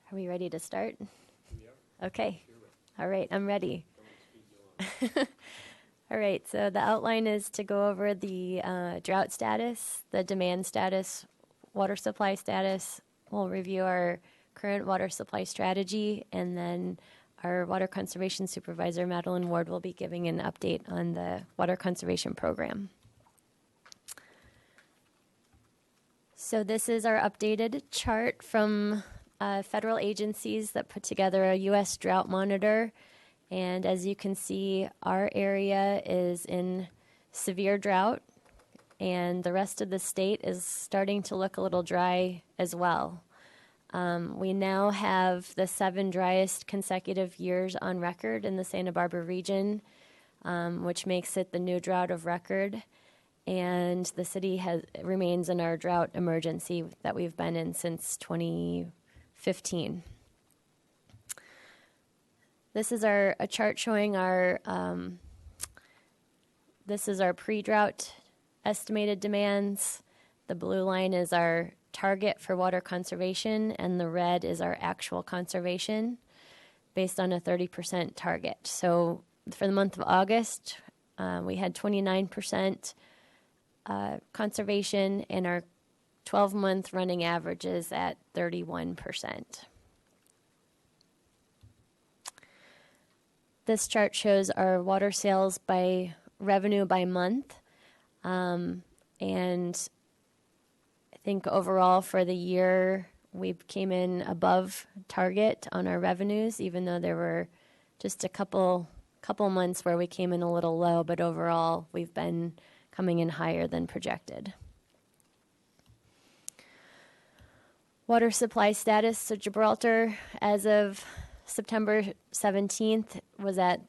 Are we ready to start? We are. Okay. You're ready. All right, I'm ready. Don't speed you on. All right, so the outline is to go over the drought status, the demand status, water supply status. We'll review our current water supply strategy, and then our water conservation supervisor, Madeline Ward, will be giving an update on the water conservation program. So this is our updated chart from federal agencies that put together a U.S. drought monitor. And as you can see, our area is in severe drought, and the rest of the state is starting to look a little dry as well. We now have the 7 driest consecutive years on record in the Santa Barbara region, which makes it the new drought of record. And the city remains in our drought emergency that we've been in since 2015. This is a chart showing this is our pre-drought estimated demands. The blue line is our target for water conservation, and the red is our actual conservation based on a 30% target. So for the month of August, we had 29% conservation, and our 12-month running average is at 31%. This chart shows our water sales by revenue by month. And I think overall for the year, we came in above target on our revenues, even though there were just a couple months where we came in a little low, but overall we've been coming in higher than projected. Water supply status. So Gibraltar, as of September 17th, was at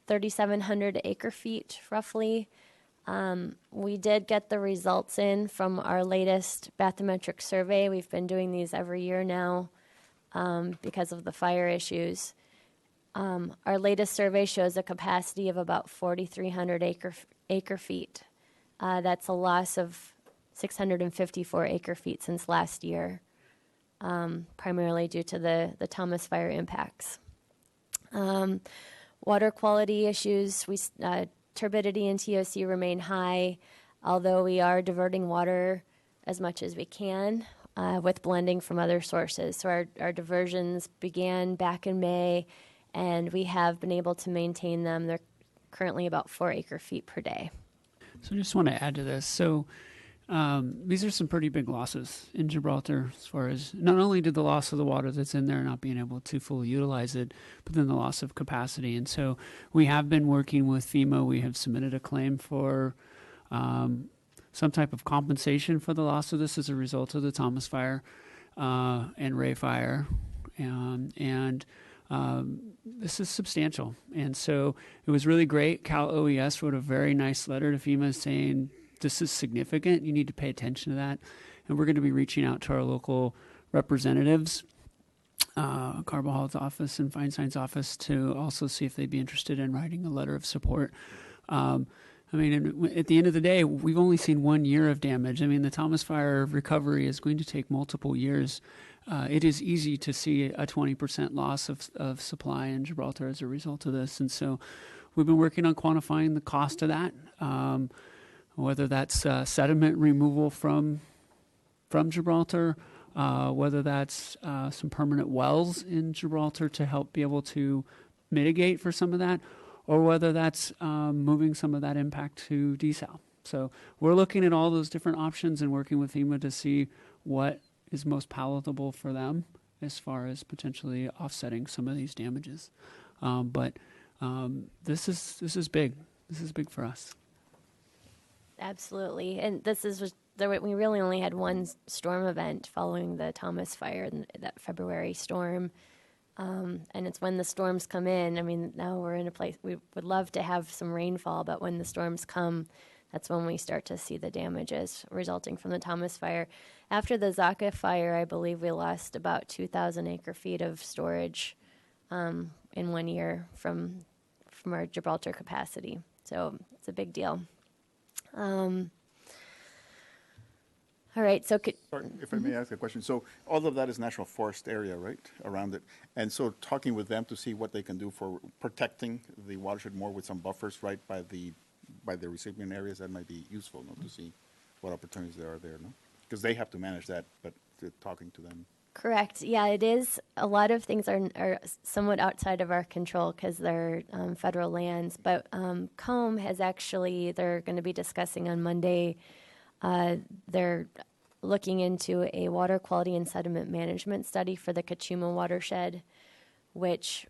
3,700 acre feet, roughly. We did get the results in from our latest bathymetric survey. We've been doing these every year now because of the fire issues. Our latest survey shows a capacity of about 4,300 acre feet. That's a loss of 654 acre feet since last year, primarily due to the Thomas fire impacts. Water quality issues, turbidity and TOC remain high, although we are diverting water as much as we can with blending from other sources. So our diversions began back in May, and we have been able to maintain them. They're currently about 4 acre feet per day. So I just want to add to this. So these are some pretty big losses in Gibraltar, as far as not only did the loss of the water that's in there not being able to fully utilize it, but then the loss of capacity. And so we have been working with FEMA. We have submitted a claim for some type of compensation for the loss of this as a result of the Thomas fire and Ray fire. And this is substantial. And so it was really great. Cal OES wrote a very nice letter to FEMA saying, this is significant. You need to pay attention to that. And we're going to be reaching out to our local representatives, Carvajal's office and Feinstein's office, to also see if they'd be interested in writing a letter of support. I mean, at the end of the day, we've only seen 1 year of damage. I mean, the Thomas fire recovery is going to take multiple years. It is easy to see a 20% loss of supply in Gibraltar as a result of this. And so we've been working on quantifying the cost of that. Whether that's sediment removal from Gibraltar, whether that's some permanent wells in Gibraltar to help be able to mitigate for some of that, or whether that's moving some of that impact to desal. So we're looking at all those different options and working with FEMA to see what is most palatable for them as far as potentially offsetting some of these damages. But this is big. This is big for us. Absolutely. And we really only had one storm event following the Thomas fire, that February storm. And it's when the storms come in. I mean, now we're in a place we would love to have some rainfall, but when the storms come, that's when we start to see the damages resulting from the Thomas fire. After the Zaka fire, I believe we lost about 2,000 acre feet of storage in 1 year from our Gibraltar capacity. So it's a big deal. All All right, so Sorry, if I may ask a question. So all of that is national forest area, right, around it? And so talking with them to see what they can do for protecting the watershed more with some buffers right by the recipient areas, that might be useful, no, to see what opportunities there are there, no? Because they have to manage that, but talking to them. correct. Yeah, it is. A lot of things are somewhat outside of our control because they're federal lands. But COMB has actually, they're going to be discussing on Monday, they're looking into a water quality and sediment management study for the Kachuma watershed, which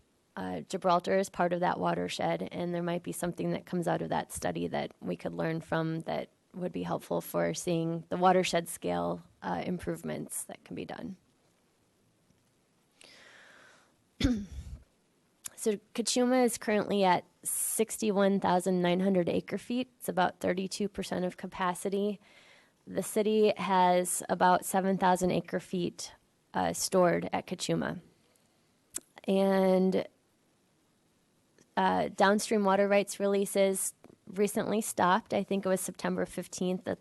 Gibraltar is part of that watershed, and there might be something that comes out of that study that we could learn from that would be helpful for seeing the watershed scale improvements that can be done. So Kachuma is currently at 61,900 acre feet. It's about 32% of capacity. The city has about 7,000 acre feet stored at Kachuma. And downstream water rights releases recently stopped. I think it was September 15th that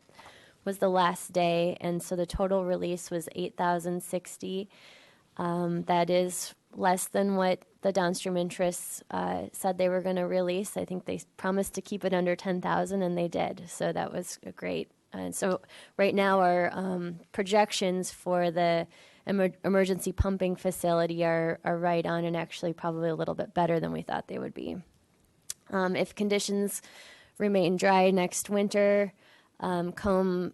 was the last day. And so the total release was 8,060. That is less than what the downstream interests said they were going to release. I think they promised to keep it under 10,000, and they did. So that was great. And so right now our projections for the emergency pumping facility are right on, and actually probably a little bit better than we thought they would be. If conditions remain dry next winter, COMB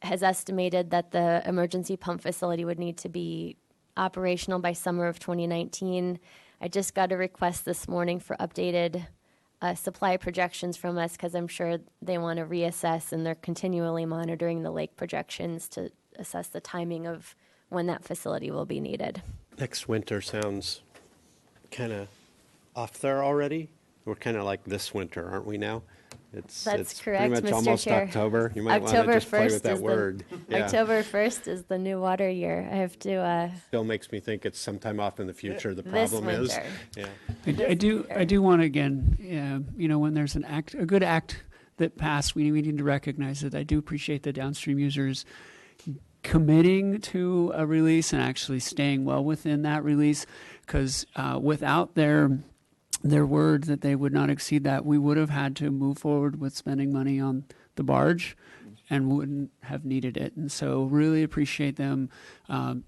has estimated that the emergency pump facility would need to be operational by summer of 2019. I just got a request this morning for updated supply projections from us because I'm sure they want to reassess, and they're continually monitoring the lake projections to assess the timing of when that facility will be needed. Next winter sounds kind of off there already. We're kind of like this winter, aren't we now? That's it's correct, pretty much Mr. almost Chair. October. You might want to October just play 1st with that is word. Yeah. October 1st is the new water year. I have to Still makes me think it's sometime off in the future. The this problem is, winter. yeah. I do want to again, when there's a good act that passed, we need to recognize it. I do appreciate the downstream users committing to a release and actually staying well within that release, because without their word that they would not exceed that, we would have had to move forward with spending money on the barge and wouldn't have needed it. And so really appreciate them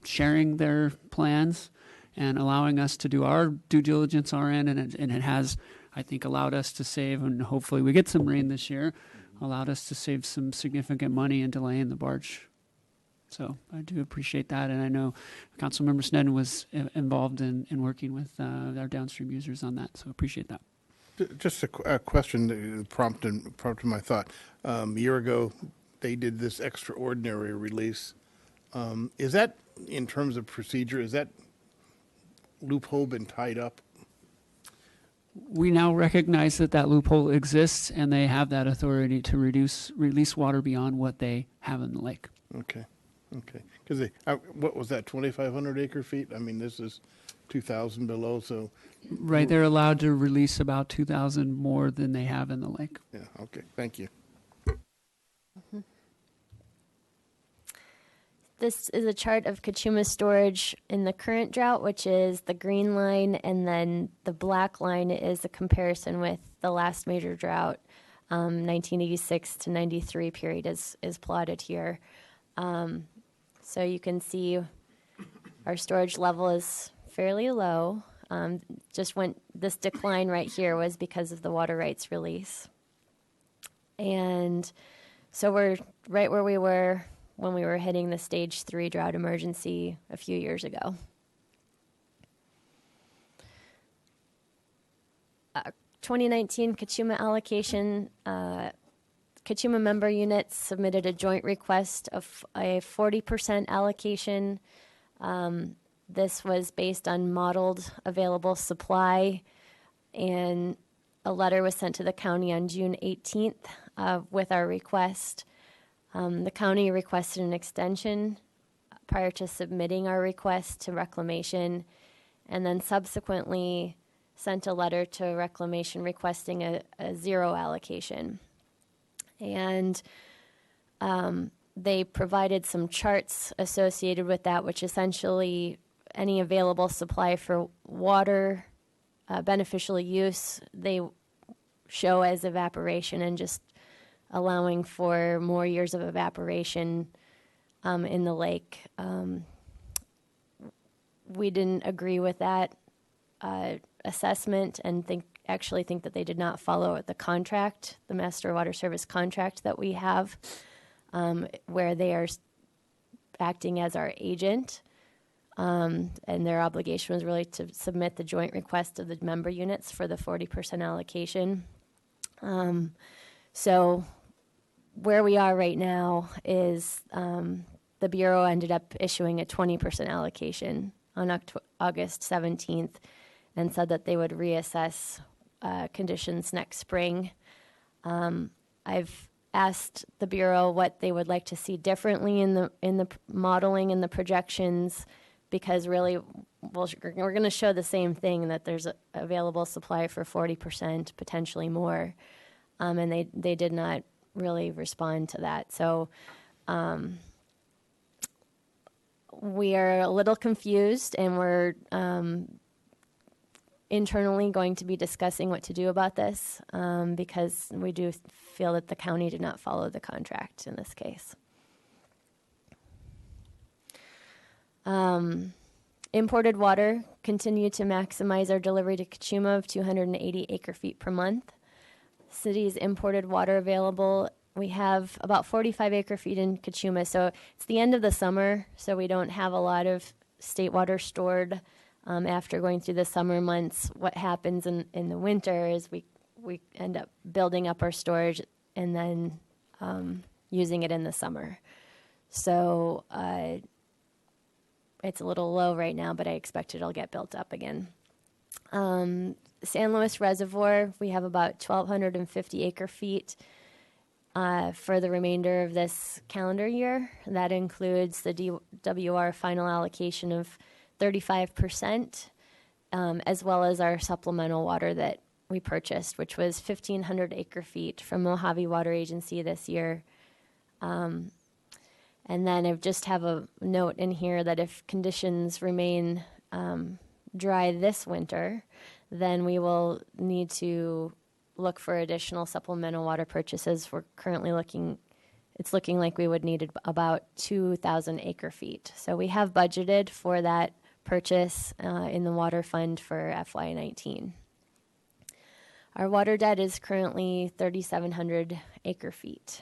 sharing their plans and allowing us to do our due diligence on our end. And it has, I think, allowed us to save, and hopefully we get some rain this year, allowed us to save some significant money in delaying the barge. So I do appreciate that, and I know Councilmember Sneddon was involved in working with our downstream users on that, so appreciate that. Just a question that prompted my thought. A year ago, they did this extraordinary release. Is that, in terms of procedure, is that loophole been tied up? We now recognize that loophole exists, and they have that authority to release water beyond what they have in the lake. Okay. Because what was that, 2,500 acre feet? I mean, this is 2,000 below, so. Right, they're allowed to release about 2,000 more than they have in the lake. Yeah, okay, thank you. Mm-hmm. This is a chart of Kachuma storage in the current drought, which is the green line, and then the black line is a comparison with the last major drought, 1986 to 93 period is plotted here. So you can see our storage level is fairly low. This decline right here was because of the water rights release. And so we're right where we were when we were hitting the stage 3 drought emergency a few years ago. 2019 Kachuma allocation, Kachuma member units submitted a joint request of a 40% allocation. This was based on modeled available supply, and a letter was sent to the county on June 18th with our request. The county requested an extension prior to submitting our request to Reclamation, and then subsequently sent a letter to Reclamation requesting a zero allocation. And they provided some charts associated with that, which essentially any available supply for water beneficial use, they show as evaporation and just allowing for more years of evaporation in the lake. We didn't agree with that assessment and actually think that they did not follow the contract, the Master Water Service contract that we have, where they are acting as our agent. And their obligation was really to submit the joint request of the member units for the 40% allocation. So where we are right now is the Bureau ended up issuing a 20% allocation on August 17th and said that they would reassess conditions next spring. I've asked the Bureau what they would like to see differently in the modeling and the projections, because really we're going to show the same thing, that there's a available supply for 40%, potentially more, and they did not really respond to that. So we are a little confused, and we're internally going to be discussing what to do about this, because we do feel that the county did not follow the contract in this case. Imported water, continue to maximize our delivery to Kachuma of 280 acre-feet per month. City's imported water available, we have about 45 acre-feet in Kachuma, so it's the end of the summer, so we don't have a lot of state water stored. After going through the summer months, what happens in the winter is we end up building up our storage and then using it in the summer. So it's a little low right now, but I expect it'll get built up again. San Luis Reservoir, we have about 1,250 acre-feet for the remainder of this calendar year. That includes the DWR final allocation of 35%, as well as our supplemental water that we purchased, which was 1,500 acre-feet from Mojave Water Agency this year. And then I just have a note in here that if conditions remain dry this winter, then we will need to look for additional supplemental water purchases. We're currently it's looking like we would need about 2,000 acre-feet. So we have budgeted for that purchase in the water fund for FY19. Our water debt is currently 3,700 acre-feet.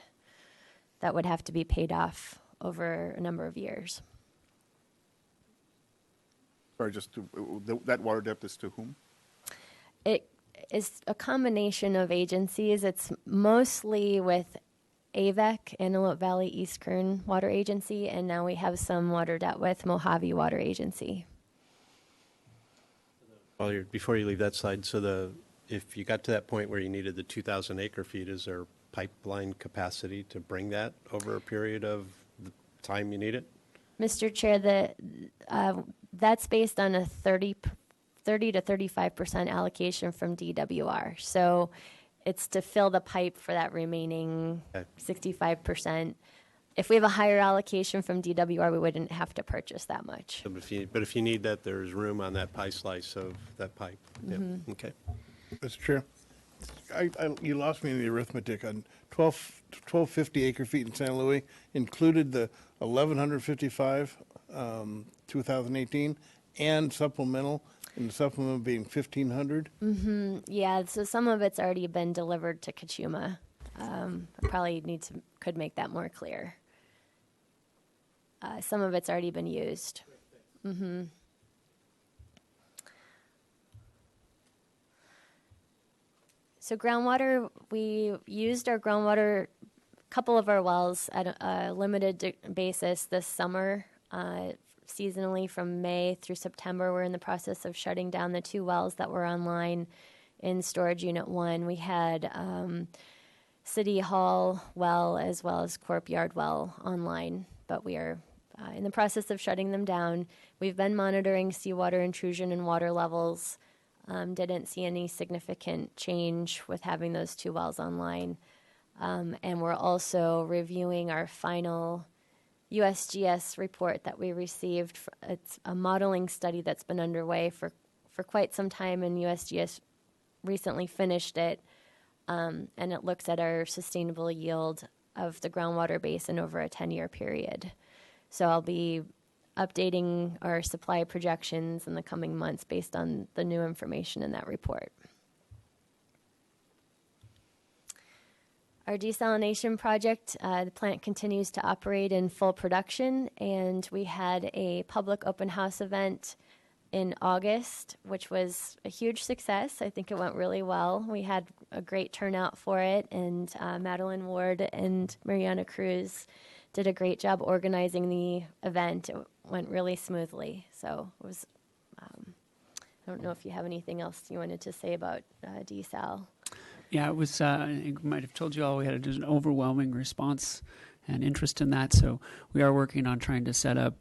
That would have to be paid off over a number of years. Sorry, that water depth is to whom? It is a combination of agencies. It's mostly with AVEC, Antelope Valley East Kern Water Agency, and now we have some water debt with Mojave Water Agency. Well, before you leave that slide, so if you got to that point where you needed the 2,000 acre-feet, is there pipeline capacity to bring that over a period of the time you need it? Mr. Chair, that's based on a 30 to 35% allocation from DWR. So it's to fill the pipe for that remaining 65%. If we have a higher allocation from DWR, we wouldn't have to purchase that much. So but if you need that, there's room on that pie slice of that pipe. Mm-hmm. Yeah. Okay. Mr. Chair, you lost me in the arithmetic on 1,250 acre-feet in San Luis, included the 1,155, 2018, and supplemental, and the supplemental being 1,500? Mm-hmm. Yeah, so some of it's already been delivered to Kachuma. I probably could make that more clear. Some of it's already been used. Mm-hmm. So groundwater, we used our groundwater, couple of our wells at a limited basis this summer, seasonally from May through September. We're in the process of shutting down the 2 wells that were online in Storage Unit 1. We had City Hall well as well as Corp Yard well online, but we are in the process of shutting them down. We've been monitoring seawater intrusion and water levels. Didn't see any significant change with having those 2 wells online. And we're also reviewing our final USGS report that we received. It's a modeling study that's been underway for quite some time, and USGS recently finished it. And it looks at our sustainable yield of the groundwater basin over a 10-year period. So I'll be updating our supply projections in the coming months based on the new information in that report. Our desalination project, the plant continues to operate in full production, and we had a public open house event in August, which was a huge success. I think it went really well. We had a great turnout for it, and Madeline Ward and Mariana Cruz did a great job organizing the event. It went really smoothly. So it was, I don't know if you have anything else you wanted to say about desal. Yeah, it was, I might have told you all, we had just an overwhelming response and interest in that. So we are working on trying to set up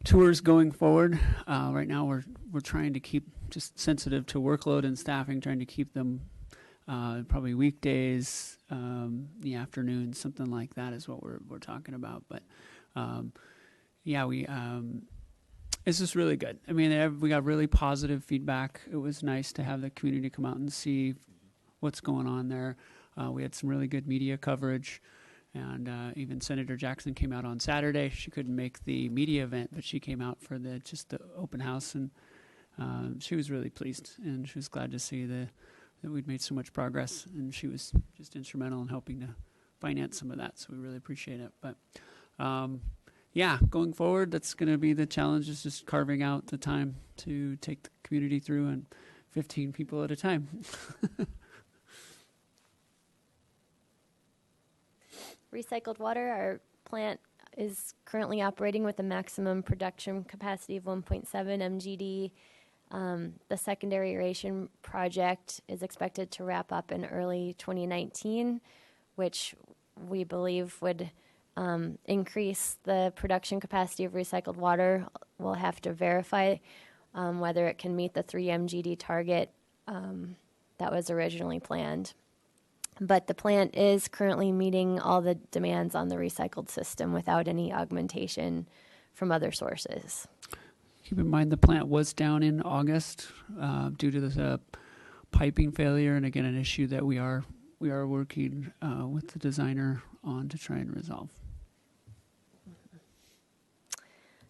tours going forward. Right now we're trying to keep just sensitive to workload and staffing, trying to keep them probably weekdays, the afternoon, something like that is what we're talking about. But yeah, it's just really good. I mean, we got really positive feedback. It was nice to have the community come out and see what's going on there. We had some really good media coverage, and even Senator Jackson came out on Saturday. She couldn't make the media event, but she came out for just the open house, and she was really pleased, and she was glad to see that we'd made so much progress, and she was just instrumental in helping to finance some of that, so we really appreciate it. But yeah, going forward, that's going to be the challenge, is just carving out the time to take the community through, and 15 people at a time. Recycled water, our plant is currently operating with a maximum production capacity of 1.7 MGD. The secondary aeration project is expected to wrap up in early 2019, which we believe would increase the production capacity of recycled water. We'll have to verify whether it can meet the 3 MGD target that was originally planned. But the plant is currently meeting all the demands on the recycled system without any augmentation from other sources. Keep in mind the plant was down in August due to this piping failure, and again, an issue that we are working with the designer on to try and resolve.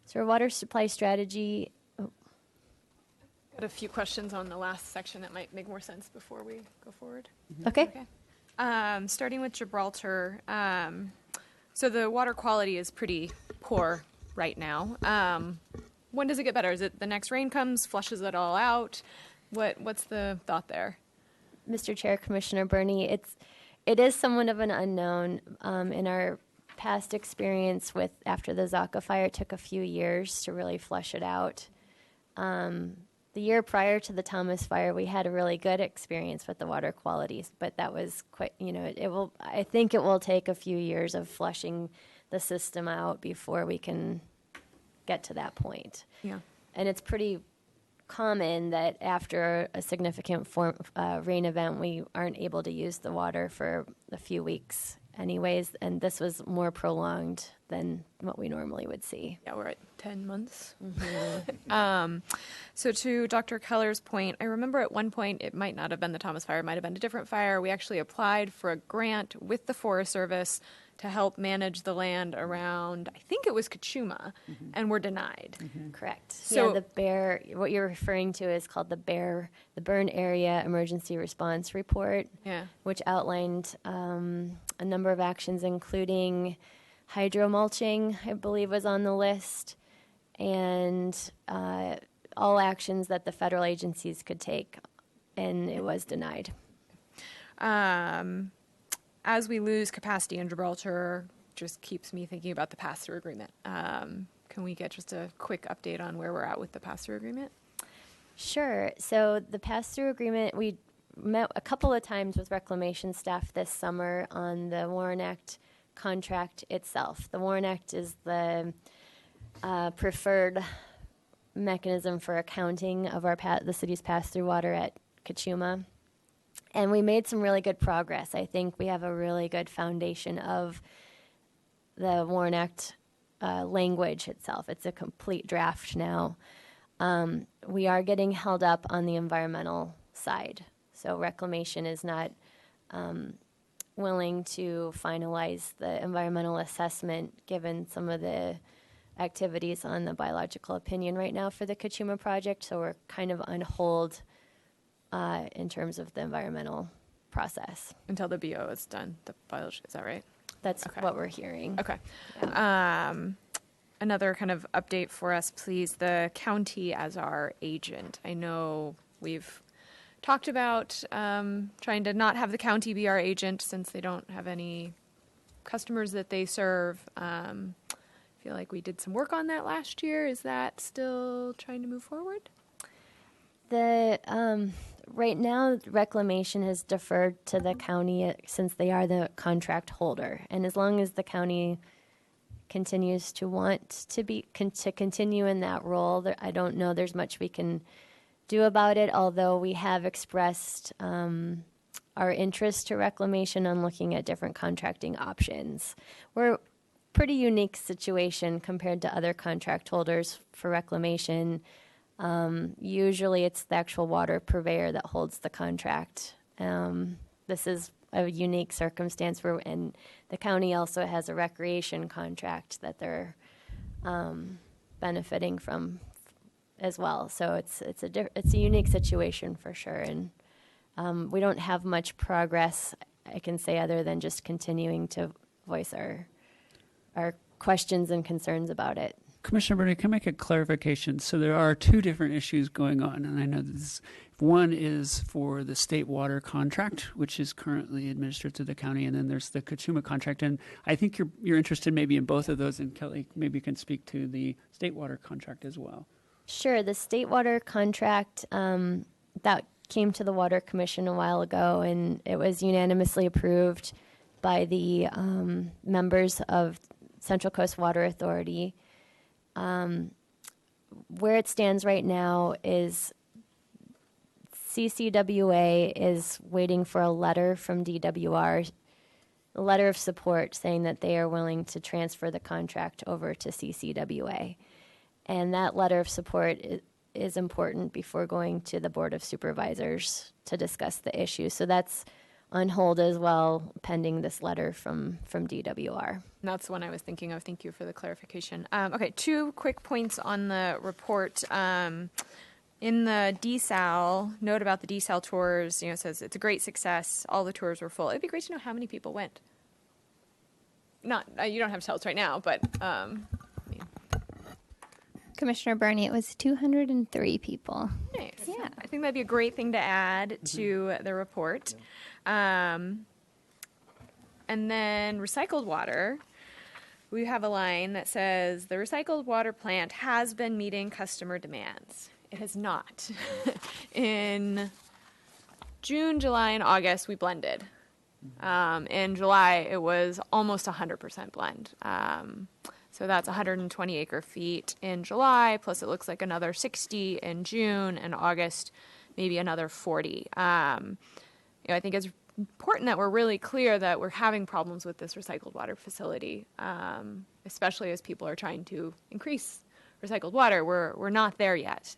So our water supply strategy. Got a few questions on the last section that might make more sense before we go forward. Okay. Starting with Gibraltar. So the water quality is pretty poor right now. When does it get better? Is it the next rain comes, flushes it all out? What's the thought there? Mr. Chair, Commissioner Burney, it is somewhat of an unknown. In our past experience after the Zaka fire, it took a few years to really flush it out. The year prior to the Thomas fire, we had a really good experience with the water quality, but that was quite, I think it will take a few years of flushing the system out before we can get to that point. Yeah. And it's pretty common that after a significant rain event, we aren't able to use the water for a few weeks anyways, and this was more prolonged than what we normally would see. Yeah, we're at 10 months. Mm-hmm. So to Dr. Keller's point, I remember at one point, it might not have been the Thomas fire, it might have been a different fire. We actually applied for a grant with the Forest Service to help manage the land around, I think it was Kachuma, and were denied. Correct. So what you're referring to is called the Burn Area Emergency Response Report, which outlined a number of actions, including hydromulching, I believe was on the list, and all actions that the federal agencies could take, and it was denied. As we lose capacity in Gibraltar, just keeps me thinking about the pass-through agreement. Can we get just a quick update on where we're at with the pass-through agreement? Sure. So the pass-through agreement, we met a couple of times with reclamation staff this summer on the Warren Act contract itself. The Warren Act is the preferred mechanism for accounting of the city's pass-through water at Kachuma. And we made some really good progress. I think we have a really good foundation of the WARN Act language itself. It's a complete draft now. We are getting held up on the environmental side. So Reclamation is not willing to finalize the environmental assessment given some of the activities on the biological opinion right now for the Kachuma project. So we're kind of on hold in terms of the environmental process. Until the BO is done, the biology, is that right? That's Okay. what we're hearing. Okay. Yeah. Another kind of update for us, please. The county as our agent. I know we've talked about trying to not have the county be our agent since they don't have any customers that they serve. I feel like we did some work on that last year. Is that still trying to move forward? The right now, Reclamation has deferred to the county since they are the contract holder, and as long as the county continues to want to continue in that role, I don't know there's much we can do about it. Although we have expressed our interest to Reclamation on looking at different contracting options. We're a pretty unique situation compared to other contract holders for Reclamation. Usually it's the actual water purveyor that holds the contract. This is a unique circumstance and the county also has a recreation contract that they're benefiting from as well. So it's a unique situation for sure. And we don't have much progress, I can say, other than just continuing to voice our questions and concerns about it. Commissioner Bernie, can I make a clarification? So there are two different issues going on, and I know this. One is for the state water contract, which is currently administered to the county, and then there's the Kachuma contract. And I think you're interested maybe in both of those, and Kelly maybe can speak to the state water contract as well. Sure. The state water contract, that came to the Water Commission a while ago, and it was unanimously approved by the members of Central Coast Water Authority. Where it stands right now is CCWA is waiting for a letter from DWR, a letter of support saying that they are willing to transfer the contract over to CCWA. And that letter of support is important before going to the Board of Supervisors to discuss the issue. So that's on hold as well, pending this letter from DWR. And that's the one I was thinking of. Thank you for the clarification. Okay, 2 quick points on the report. In the desal, note about the desal tours, it says it's a great success. All the tours were full. It'd be great to know how many people went. Not, you don't have to tell us right now, but Commissioner Bernie, it was 203 people. nice. Yeah. I think that'd be a great thing to add to the report. And then recycled water. We have a line that says the recycled water plant has been meeting customer demands. It has not. In June, July, and August, we blended. In July, it was almost 100% blend. So that's 120 acre feet in July, plus it looks like another 60 in June, and August, maybe another 40. I think it's important that we're really clear that we're having problems with this recycled water facility, especially as people are trying to increase recycled water. We're not there yet.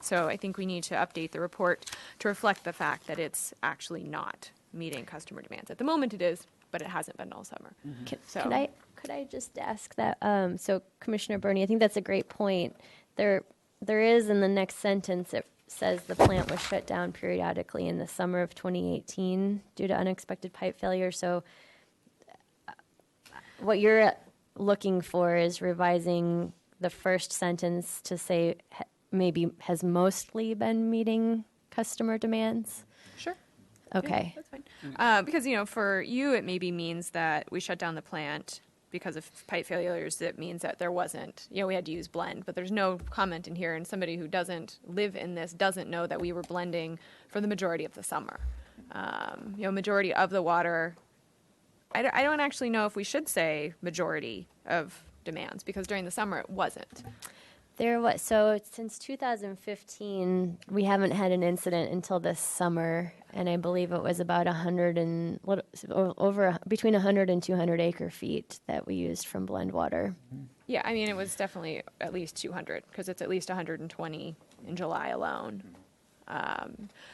So I think we need to update the report to reflect the fact that it's actually not meeting customer demands. At the moment it is, but it hasn't been all summer. Could I just ask that? So Commissioner Bernie, I think that's a great point. There is in the next sentence, it says the plant was shut down periodically in the summer of 2018 due to unexpected pipe failure. So what you're looking for is revising the first sentence to say maybe has mostly been meeting customer demands. Sure. Okay. Yeah, that's fine. Because, for you, it maybe means that we shut down the plant because of pipe failures. It means that there wasn't, we had to use blend, but there's no comment in here. And somebody who doesn't live in this doesn't know that we were blending for the majority of the summer. Majority of the water, I don't actually know if we should say majority of demands, because during the summer it wasn't. So since 2015, we haven't had an incident until this summer. and I believe it was about 100 and between 100 and 200 acre feet that we used from blend water. Yeah, I mean, it was definitely at least 200 because it's at least 120 in July alone.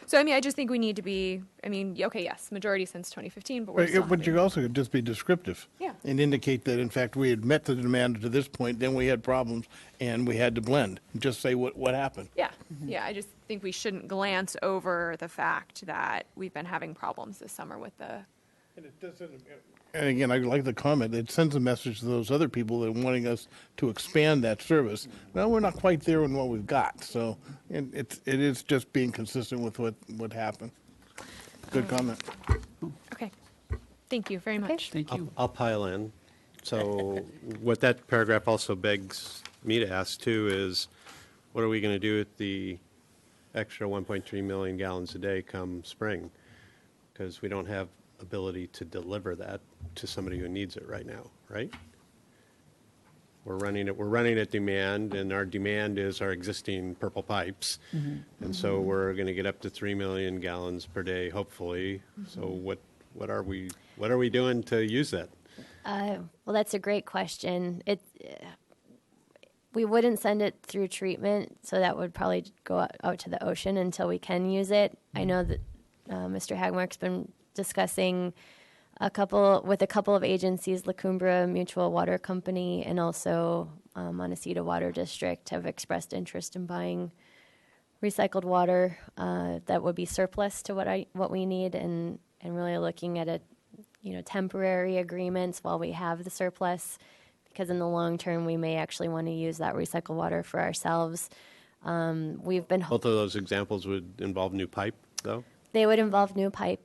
So, I mean, I just think we need to be, I mean, okay, yes, majority since 2015, but we're still But you also could just be descriptive. Yeah. And indicate that, in fact, we had met the demand to this point, then we had problems, and we had to blend. Just say what happened. Yeah, yeah, I just think we shouldn't glance over the fact that we've been having problems this summer with the, And it doesn't. And again, I like the comment. It sends a message to those other people that are wanting us to expand that service. Well, we're not quite there in what we've got. So it is just being consistent with what happened. Good comment. okay. Thank you very much. Thank you. I'll pile in. So what that paragraph also begs me to ask too is, what are we going to do with the extra 1.3 million gallons a day come spring? Because we don't have ability to deliver that to somebody who needs it right now, right? We're running at demand, and our demand is our existing purple pipes. And so we're going to get up to 3 million gallons per day, hopefully. So what are we doing to use that? Well, that's a great question. We wouldn't send it through treatment, so that would probably go out to the ocean until we can use it. I know that Mr. Hagmark's been discussing with a couple of agencies, La Cumbra Mutual Water Company and also Montecito Water District have expressed interest in buying recycled water that would be surplus to what we need, and really looking at temporary agreements while we have the surplus, because in the long term we may actually want to use that recycled water for ourselves. We've been Both of those examples would involve new pipe, though? They would involve new pipe.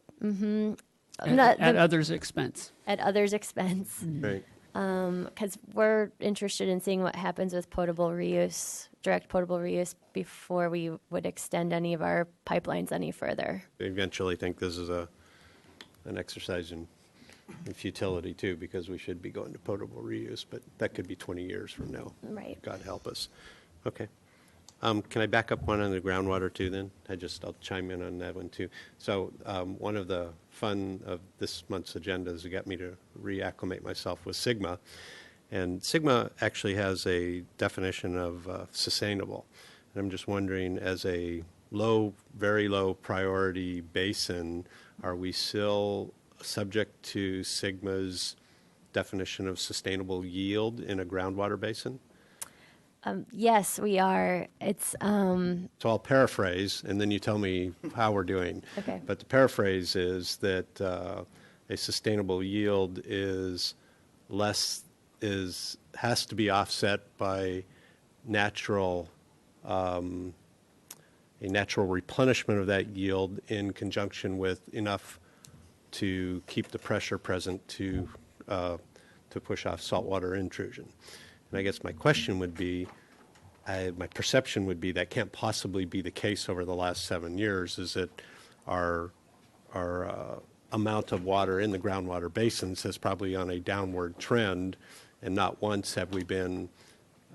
At others' expense. At others' expense. Right. Because we're interested in seeing what happens with potable reuse, direct potable reuse, before we would extend any of our pipelines any further. I eventually think this is an exercise in futility, too, because we should be going to potable reuse, but that could be 20 years from now. Right. God help us. Okay. Can I back up one on the groundwater, too, then? I'll chime in on that one, too. So one of the fun of this month's agendas that got me to reacclimate myself was SGMA. And SGMA actually has a definition of sustainable. And I'm just wondering, as a very low priority basin, are we still subject to SGMA's definition of sustainable yield in a groundwater basin? Yes, we are. It's So I'll paraphrase, and then you tell me how we're doing. Okay. But the paraphrase is that a sustainable yield has to be offset by a natural replenishment of that yield in conjunction with enough to keep the pressure present to push off saltwater intrusion. And I guess my question would be, my perception would be that can't possibly be the case over the last 7 years, is that our amount of water in the groundwater basins is probably on a downward trend, and not once have we been,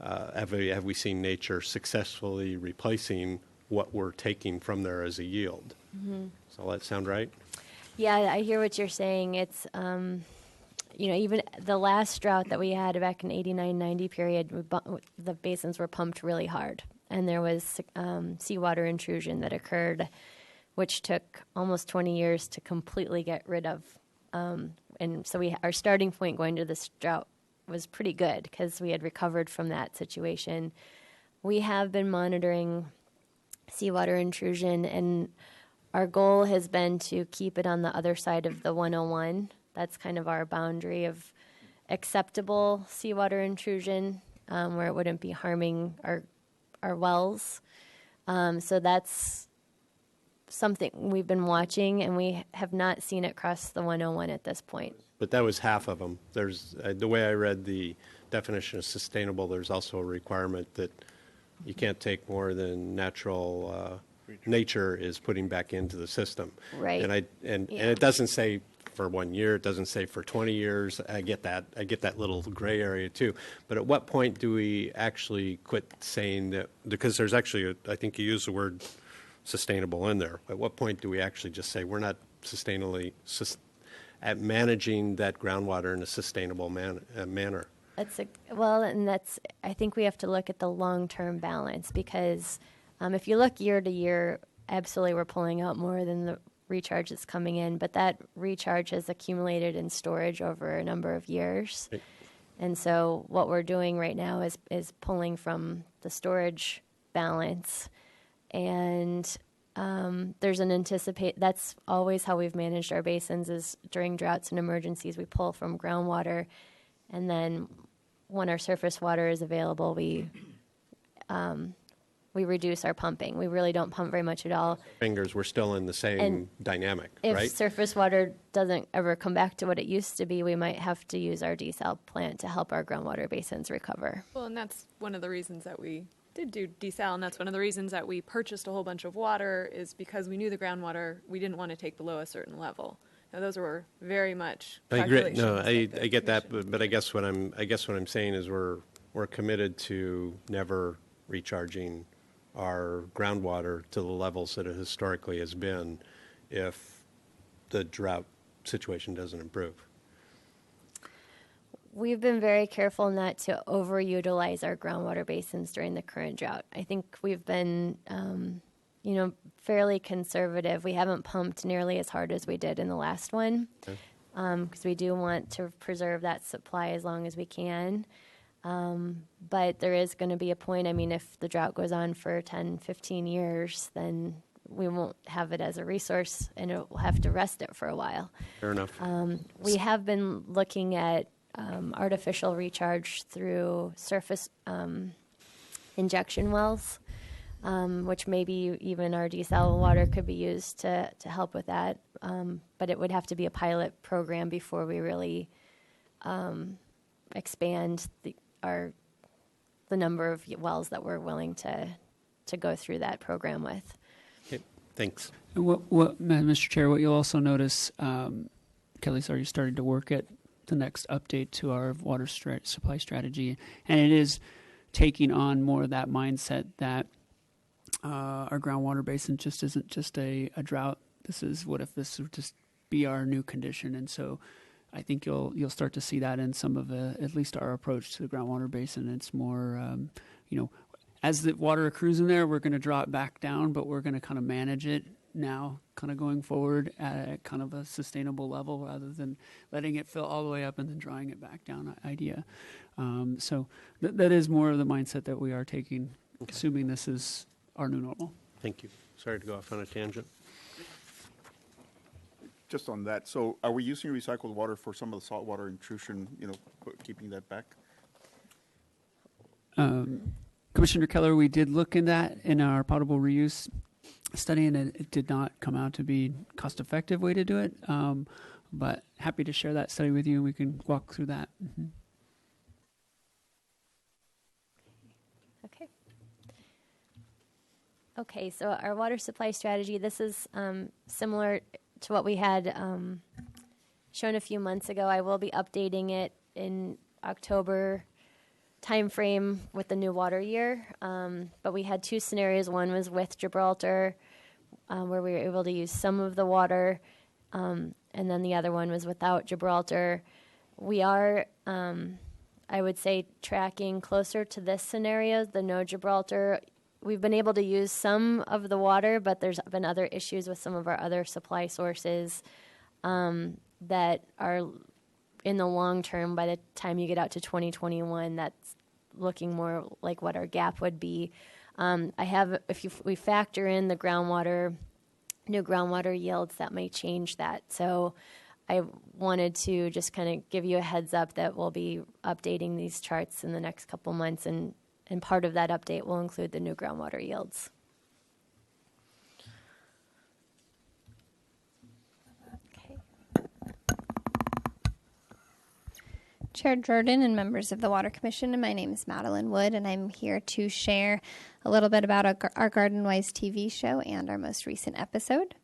have we seen nature successfully replacing what we're taking from there as a yield. Does all that sound right? Yeah, I hear what you're saying. It's, even the last drought that we had back in 89-90 period, the basins were pumped really hard. And there was seawater intrusion that occurred, which took almost 20 years to completely get rid of. And so our starting point going to this drought was pretty good because we had recovered from that situation. We have been monitoring seawater intrusion, and our goal has been to keep it on the other side of the 101. That's kind of our boundary of acceptable seawater intrusion, where it wouldn't be harming our wells. So that's something we've been watching, and we have not seen it cross the 101 at this point. But that was half of them. There's the way I read the definition of sustainable, there's also a requirement that you can't take more than natural nature is putting back into the system. Right. And it doesn't say for 1 year, it doesn't say for 20 years. I get that little gray area too. But at what point do we actually quit saying that? Because there's actually, I think you use the word sustainable in there. At what point do we actually just say we're not at managing that groundwater in a sustainable manner? I think we have to look at the long-term balance, because if you look year to year, absolutely we're pulling out more than the recharge that's coming in, but that recharge has accumulated in storage over a number of years. Right. And so what we're doing right now is pulling from the storage balance, and that's always how we've managed our basins, is during droughts and emergencies we pull from groundwater, and then when our surface water is available, we reduce our pumping. We really don't pump very much at all. We're still in the same dynamic, If right? surface water doesn't ever come back to what it used to be, we might have to use our desal plant to help our groundwater basins recover. Well, and that's one of the reasons that we did do desal, and that's one of the reasons that we purchased a whole bunch of water, is because we knew the groundwater, we didn't want to take below a certain level. Now, those were very much I agree. calculations No, that I the get that, commission- but I guess what I'm saying is we're committed to never recharging our groundwater to the levels that it historically has been if the drought situation doesn't improve. We've been very careful not to overutilize our groundwater basins during the current drought. I think we've been, fairly conservative. We haven't pumped nearly as hard as we did in the last one, because we do want to preserve that supply as long as we can. But there is going to be a point, if the drought goes on for 10, 15 years, then we won't have it as a resource, and we'll have to rest it for a while. Fair enough. We have been looking at artificial recharge through surface injection wells, which maybe even our desal water could be used to help with that. But it would have to be a pilot program before we really expand the number of wells that we're willing to go through that program with. Okay, thanks. Mr. Chair, what you'll also notice, Kelly's already started to work at the next update to our water supply strategy, and it is taking on more of that mindset that our groundwater basin just isn't just a drought. What if this would just be our new condition? And so I think you'll start to see that in some of at least our approach to the groundwater basin. It's more, as the water accrues in there, we're going to draw it back down, but we're going to kind of manage it now, kind of going forward at kind of a sustainable level, rather than letting it fill all the way up and then drawing it back down idea. So that is more of the mindset that we are taking, assuming this is our new normal. Thank you. Sorry to go off on a tangent. Just on that, so are we using recycled water for some of the saltwater intrusion, keeping that back? Commissioner Keller, we did look in that in our potable reuse study, and it did not come out to be cost-effective way to do it. But happy to share that study with you, and we can walk through that. Mm-hmm. Okay, so our water supply strategy, this is similar to what we had shown a few months ago. I will be updating it in October timeframe with the new water year. But we had two scenarios. One was with Gibraltar, where we were able to use some of the water, and then the other one was without Gibraltar. We are, I would say, tracking closer to this scenario, the no Gibraltar. We've been able to use some of the water, but there's been other issues with some of our other supply sources that are in the long term. By the time you get out to 2021, that's looking more like what our gap would be. If we factor in the new groundwater yields, that may change that. So I wanted to just kind of give you a heads up that we'll be updating these charts in the next couple months, and part of that update will include the new groundwater yields. Okay. Chair Jordan and members of the Water Commission, my name is Madeline Wood, and I'm here to share a little bit about our Garden Wise TV show and our most recent episode.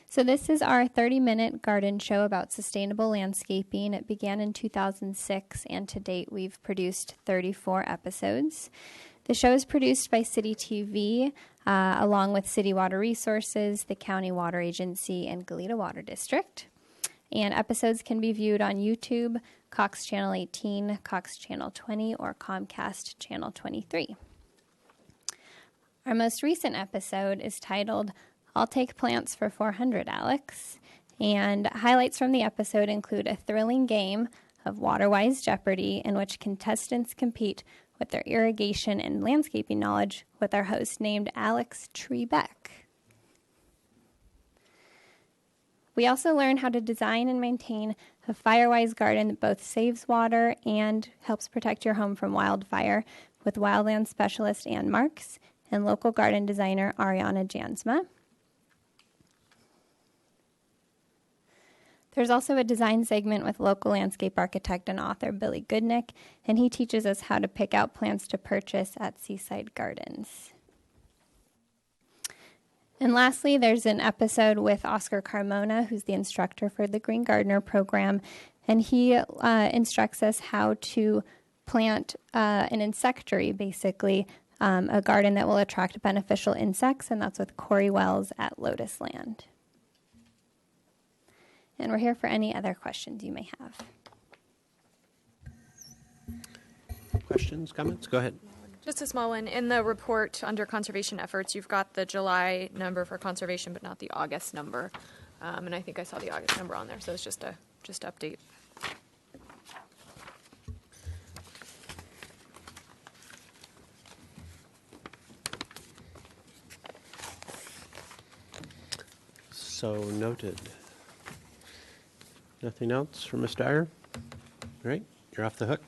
So this is our 30-minute garden show about sustainable landscaping. It began in 2006, and to date we've produced 34 episodes. The show is produced by City TV, along with City Water Resources, the County Water Agency, and Goleta Water District. And episodes can be viewed on YouTube, Cox Channel 18, Cox Channel 20, or Comcast Channel 23. Our most recent episode is titled, I'll Take Plants for 400, Alex. And highlights from the episode include a thrilling game of Waterwise Jeopardy in which contestants compete with their irrigation and landscaping knowledge with our host named Alex Trebeck. We also learn how to design and maintain a Firewise garden that both saves water and helps protect your home from wildfire with wildland specialist Ann Marks and local garden designer Ariana Jansma. There's also a design segment with local landscape architect and author Billy Goodnick, and he teaches us how to pick out plants to purchase at Seaside Gardens. And lastly, there's an episode with Oscar Carmona, who's the instructor for the Green Gardener program, and he instructs us how to plant an insectary, basically, a garden that will attract beneficial insects, and that's with Corey Wells at Lotus Land. And we're here for any other questions you may have. Questions, comments? Go ahead. Just a small one. In the report under conservation efforts, you've got the July number for conservation, but not the August number. And I think I saw the August number on there, so it's just update. So noted. Nothing else from Ms. Dyer? All right, you're off the hook.